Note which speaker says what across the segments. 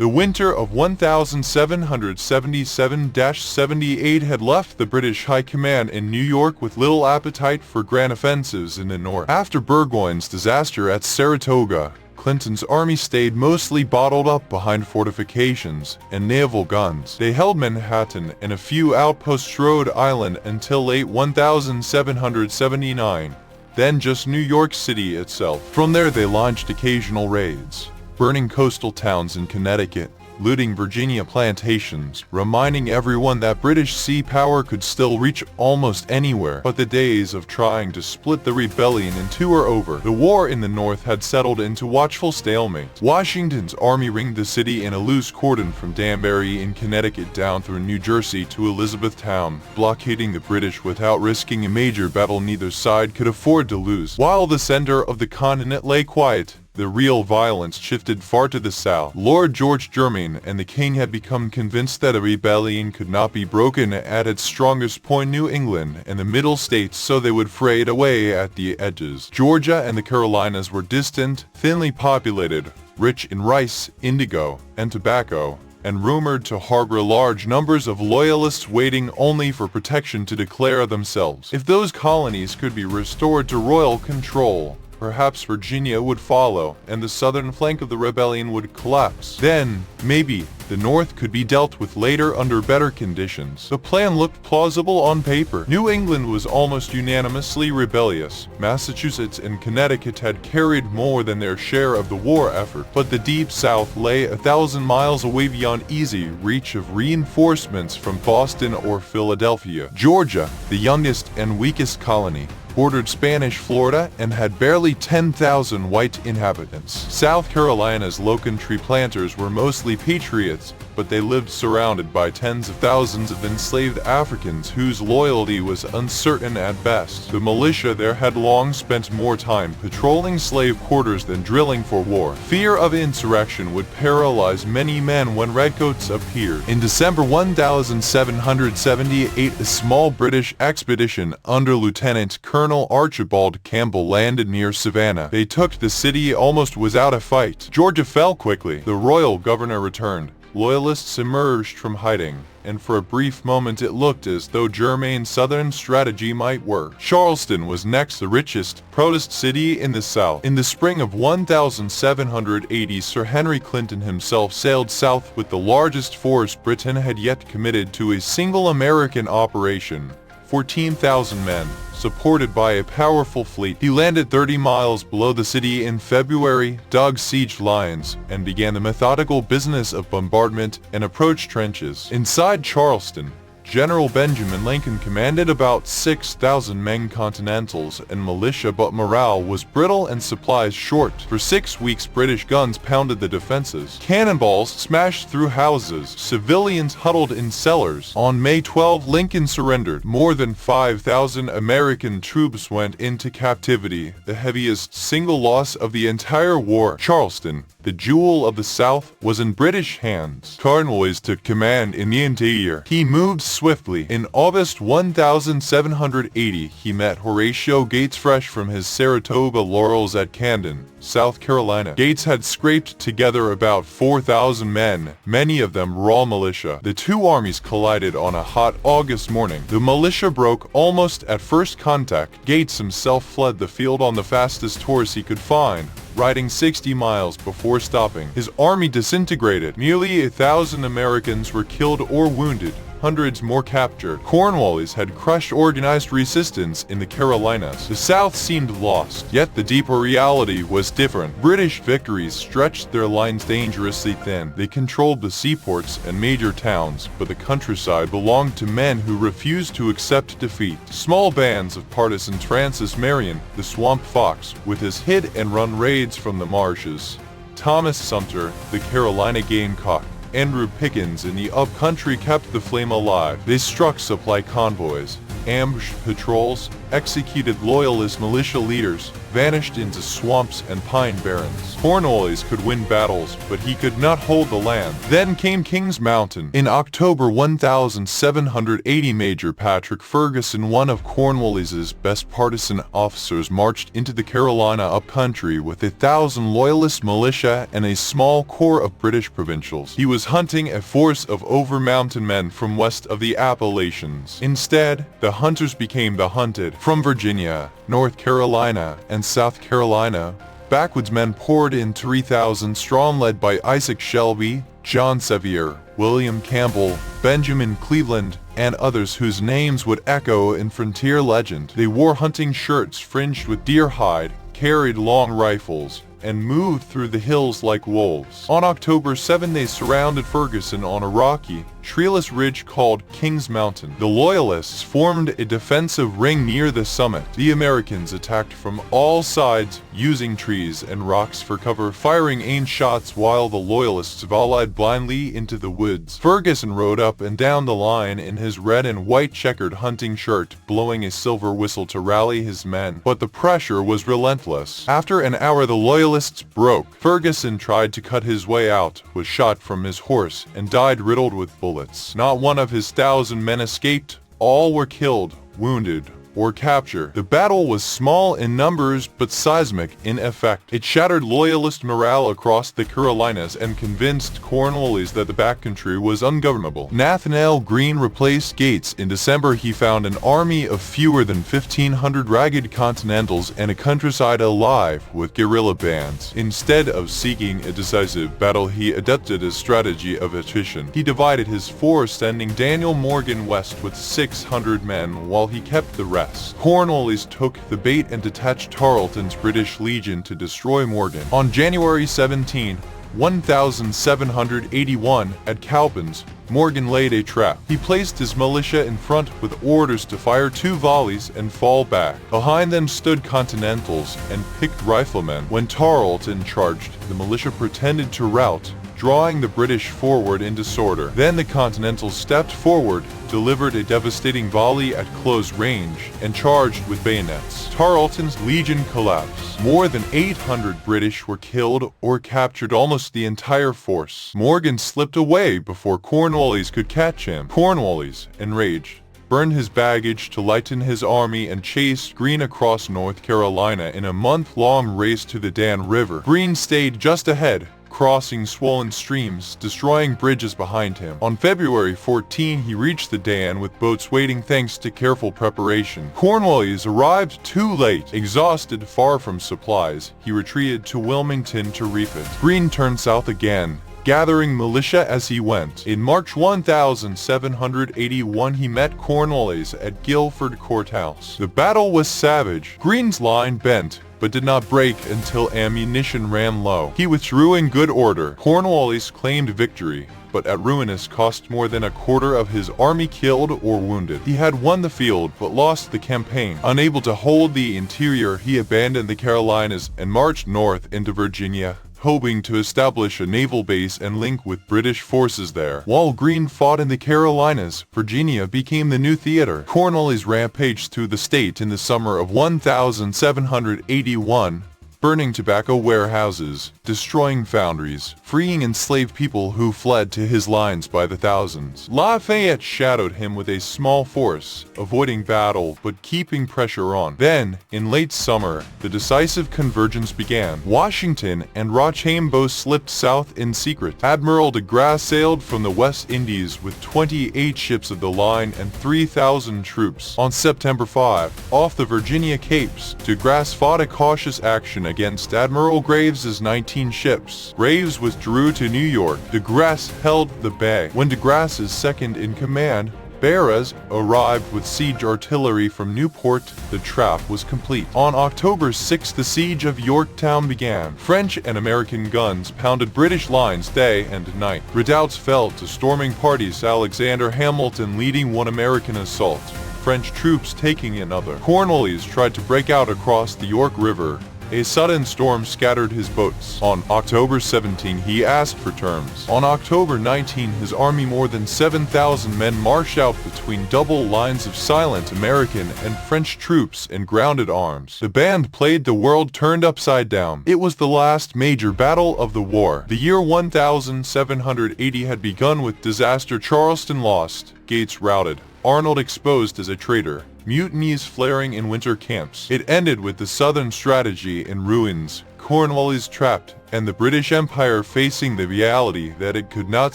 Speaker 1: The winter of 1777-78 had left the British High Command in New York with little appetite for grand offensives in the north. After Burgoyne's disaster at Saratoga, Clinton's army stayed mostly bottled up behind fortifications and naval guns. They held Manhattan and a few outposts Rhode Island until late 1779, then just New York City itself. From there they launched occasional raids, burning coastal towns in Connecticut, looting Virginia plantations, reminding everyone that British sea power could still reach almost anywhere. But the days of trying to split the rebellion in two are over. The war in the North had settled into watchful stalemate. Washington's army ringed the city in a loose cordon from Danbury in Connecticut down through New Jersey to Elizabethtown, blockading the British without risking a major battle neither side could afford to lose. While the center of the continent lay quiet, the real violence shifted far to the south. Lord George Germain and the king had become convinced that a rebellion could not be broken at its strongest point, New England and the Middle States, so they would fray it away at the edges. Georgia and the Carolinas were distant, thinly populated, rich in rice, indigo, and tobacco, and rumored to harbor large numbers of loyalists waiting only for protection to declare themselves. If those colonies could be restored to royal control, perhaps Virginia would follow, and the southern flank of the rebellion would collapse. Then, maybe, the North could be dealt with later under better conditions. The plan looked plausible on paper. New England was almost unanimously rebellious. Massachusetts and Connecticut had carried more than their share of the war effort, but the deep South lay 1,000 miles away beyond easy reach of reinforcements from Boston or Philadelphia. Georgia, the youngest and weakest colony, bordered Spanish Florida and had barely 10,000 white inhabitants. South Carolina's low-country planters were mostly patriots, but they lived surrounded by tens of thousands of enslaved Africans whose loyalty was uncertain at best. The militia there had long spent more time patrolling slave quarters than drilling for war. Fear of insurrection would paralyze many men when redcoats appeared. In December 1778, a small British expedition under Lieutenant Colonel Archibald Campbell landed near Savannah. They took the city almost without a fight. Georgia fell quickly. The royal governor returned. Loyalists emerged from hiding, and for a brief moment it looked as though Germain's southern strategy might work. Charleston was next, the richest Protestant city in the South. In the spring of 1780, Sir Henry Clinton himself sailed south with the largest force Britain had yet committed to a single American operation, 14,000 men. Supported by a powerful fleet, he landed 30 miles below the city in February, dug siege lines, and began the methodical business of bombardment and approach trenches. Inside Charleston, General Benjamin Lincoln commanded about 6,000 men, Continentals and militia, but morale was brittle and supplies short. For 6 weeks British guns pounded the defenses. Cannonballs smashed through houses. Civilians huddled in cellars. On May 12, Lincoln surrendered. More than 5,000 American troops went into captivity, the heaviest single loss of the entire war. Charleston, the jewel of the South, was in British hands. Cornwallis took command in the interior. He moved swiftly. In August 1780, he met Horatio Gates fresh from his Saratoga laurels at Camden, South Carolina. Gates had scraped together about 4,000 men, many of them raw militia. The two armies collided on a hot August morning. The militia broke almost at first contact. Gates himself fled the field on the fastest horse he could find, riding 60 miles before stopping. His army disintegrated. Nearly 1,000 Americans were killed or wounded. Hundreds more captured. Cornwallis had crushed organized resistance in the Carolinas. The South seemed lost, yet the deeper reality was different. British victories stretched their lines dangerously thin. They controlled the seaports and major towns, but the countryside belonged to men who refused to accept defeat. Small bands of partisans, Francis Marion, the Swamp Fox, with his hit-and-run raids from the marshes, Thomas Sumter, the Carolina Gamecock, Andrew Pickens in the up-country kept the flame alive. They struck supply convoys, ambushed patrols, executed loyalist militia leaders, vanished into swamps and pine barrens. Cornwallis could win battles, but he could not hold the land. Then came King's Mountain. In October 1780, Major Patrick Ferguson, one of Cornwallis's best partisan officers, marched into the Carolina upcountry with 1,000 loyalist militia and a small corps of British provincials. He was hunting a force of over-mountain men from west of the Appalachians. Instead, the hunters became the hunted. From Virginia, North Carolina, and South Carolina, backwoodsmen poured in 3,000 strong, led by Isaac Shelby, John Sevier, William Campbell, Benjamin Cleveland, and others whose names would echo in frontier legend. They wore hunting shirts fringed with deer hide, carried long rifles, and moved through the hills like wolves. On October 7, they surrounded Ferguson on a rocky, treeless ridge called King's Mountain. The Loyalists formed a defensive ring near the summit. The Americans attacked from all sides, using trees and rocks for cover, firing aimed shots while the Loyalists volleyed blindly into the woods. Ferguson rode up and down the line in his red and white checkered hunting shirt, blowing a silver whistle to rally his men. But the pressure was relentless. After an hour, the Loyalists broke. Ferguson tried to cut his way out, was shot from his horse, and died riddled with bullets. Not one of his 1,000 men escaped. All were killed, wounded, or captured. The battle was small in numbers but seismic in effect. It shattered Loyalist morale across the Carolinas and convinced Cornwallis that the backcountry was ungovernable. Nathanael Greene replaced Gates. In December, he found an army of fewer than 1,500 ragged Continentals and a countryside alive with guerrilla bands. Instead of seeking a decisive battle, he adopted a strategy of attrition. He divided his force, sending Daniel Morgan west with 600 men while he kept the rest. Cornwallis took the bait and detached Tarleton's British Legion to destroy Morgan. On January 17, 1781, at Cowpens, Morgan laid a trap. He placed his militia in front with orders to fire 2 volleys and fall back. Behind them stood Continentals and picked riflemen. When Tarleton charged, the militia pretended to rout, drawing the British forward in disorder. Then the Continentals stepped forward, delivered a devastating volley at close range, and charged with bayonets. Tarleton's legion collapsed. More than 800 British were killed or captured, almost the entire force. Morgan slipped away before Cornwallis could catch him. Cornwallis, enraged, burned his baggage to lighten his army and chased Greene across North Carolina in a month-long race to the Dan River. Greene stayed just ahead, crossing swollen streams, destroying bridges behind him. On February 14, he reached the Dan with boats waiting thanks to careful preparation. Cornwallis arrived too late. Exhausted, far from supplies, he retreated to Wilmington to refit. Greene turned south again, gathering militia as he went. In March 1781, he met Cornwallis at Guilford Courthouse. The battle was savage. Greene's line bent, but did not break until ammunition ran low. He withdrew in good order. Cornwallis claimed victory, but at ruinous cost, more than a quarter of his army killed or wounded. He had won the field, but lost the campaign. Unable to hold the interior, he abandoned the Carolinas and marched north into Virginia, hoping to establish a naval base and link with British forces there. While Greene fought in the Carolinas, Virginia became the new theater. Cornwallis rampaged through the state in the summer of 1781, burning tobacco warehouses, destroying foundries, freeing enslaved people who fled to his lines by the thousands. Lafayette shadowed him with a small force, avoiding battle but keeping pressure on. Then, in late summer, the decisive convergence began. Washington and Rochambeau slipped south in secret. Admiral de Grasse sailed from the West Indies with 28 ships of the line and 3,000 troops. On September 5, off the Virginia Capes, de Grasse fought a cautious action against Admiral Graves's 19 ships. Graves withdrew to New York. De Grasse held the bay. When de Grasse's second-in-command, Barras, arrived with siege artillery from Newport, the trap was complete. On October 6, the siege of Yorktown began. French and American guns pounded British lines day and night. Redoubts fell to storming parties, Alexander Hamilton leading one American assault, French troops taking another. Cornwallis tried to break out across the York River, A sudden storm scattered his boats. On October 17, he asked for terms. On October 19, his army, more than 7,000 men, marched out between double lines of silent American and French troops and grounded arms. The band played "The World Turned Upside Down." It was the last major battle of the war. The year 1780 had begun with disaster. Charleston lost, Gates routed, Arnold exposed as a traitor, mutinies flaring in winter camps. It ended with the Southern strategy in ruins, Cornwallis trapped, and the British Empire facing the reality that it could not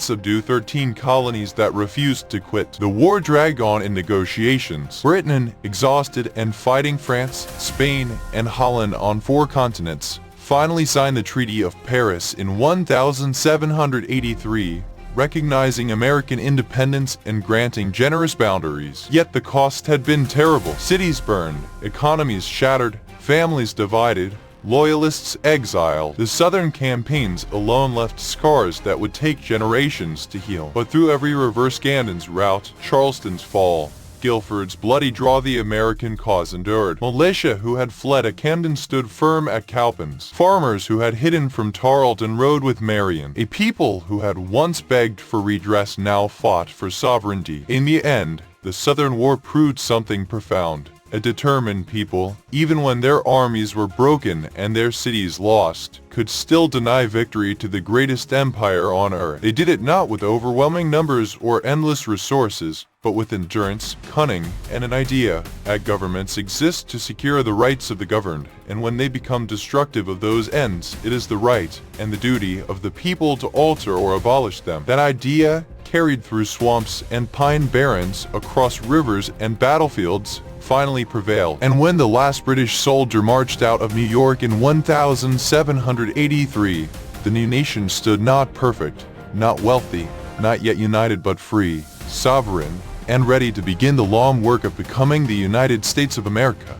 Speaker 1: subdue 13 colonies that refused to quit. The war dragged on in negotiations. Britain, exhausted and fighting France, Spain, and Holland on 4 continents, finally signed the Treaty of Paris in 1783, recognizing American independence and granting generous boundaries. Yet the cost had been terrible. Cities burned, economies shattered, families divided, Loyalists exiled. The Southern campaigns alone left scars that would take generations to heal. But through every reverse, Camden's rout, Charleston's fall, Guilford's bloody draw, the American cause endured. Militia who had fled at Camden stood firm at Cowpens. Farmers who had hidden from Tarleton rode with Marion. A people who had once begged for redress now fought for sovereignty. In the end, the Southern War proved something profound. A determined people, even when their armies were broken and their cities lost, could still deny victory to the greatest empire on earth. They did it not with overwhelming numbers or endless resources, but with endurance, cunning, and an idea that governments exist to secure the rights of the governed, and when they become destructive of those ends, it is the right and the duty of the people to alter or abolish them. That idea, carried through swamps and pine barrens, across rivers and battlefields, finally prevailed. And when the last British soldier marched out of New York in 1783, the new nation stood not perfect, not wealthy, not yet united, but free, sovereign, and ready to begin the long work of becoming the United States of America.